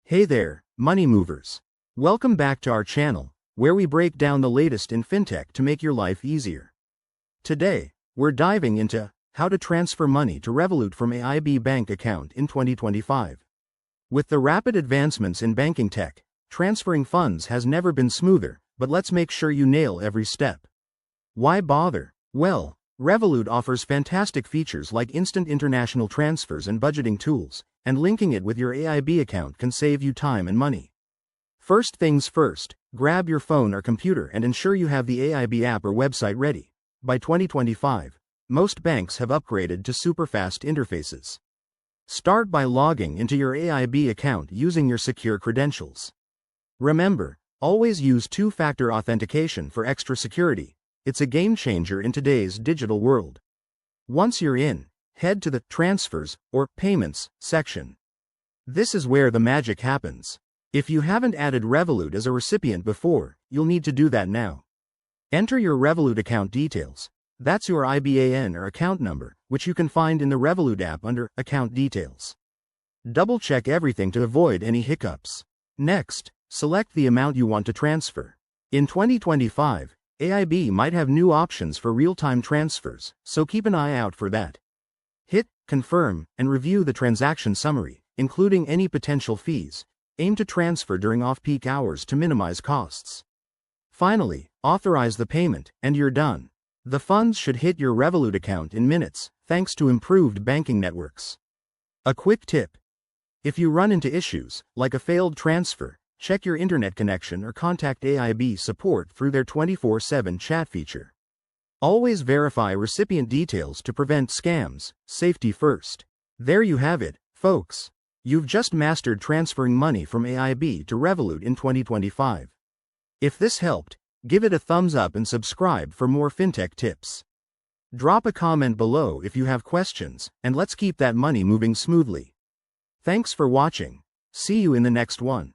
Hey there, money movers. Welcome back to our channel, where we break down the latest in fintech to make your life easier. Today, we're diving into how to transfer money to Revolut from AIB bank account in 2025. With the rapid advancements in banking tech, transferring funds has never been smoother, but let's make sure you nail every step. Why bother? Well, Revolut offers fantastic features like instant international transfers and budgeting tools, and linking it with your AIB account can save you time and money. First things first, grab your phone or computer and ensure you have the AIB app or website ready. By 2025, most banks have upgraded to super-fast interfaces. Start by logging into your AIB account using your secure credentials. Remember, always use two-factor authentication for extra security. It's a game changer in today's digital world. Once you're in, head to the Transfers or Payments section. This is where the magic happens. If you haven't added Revolut as a recipient before, you'll need to do that now. Enter your Revolut account details. That's your IBAN or account number, which you can find in the Revolut app under Account Details. Double-check everything to avoid any hiccups. Next, select the amount you want to transfer. In 2025, AIB might have new options for real-time transfers, so keep an eye out for that. Hit Confirm and review the transaction summary, including any potential fees. Aim to transfer during off-peak hours to minimize costs. Finally, authorize the payment, and you're done. The funds should hit your Revolut account in minutes, thanks to improved banking networks. A quick tip: if you run into issues, like a failed transfer, check your internet connection or contact AIB support through their 24/7 chat feature. Always verify recipient details to prevent scams. Safety first. There you have it, folks. You've just mastered transferring money from AIB to Revolut in 2025. If this helped, give it a thumbs up and subscribe for more fintech tips. Drop a comment below if you have questions, and let's keep that money moving smoothly. Thanks for watching. See you in the next one.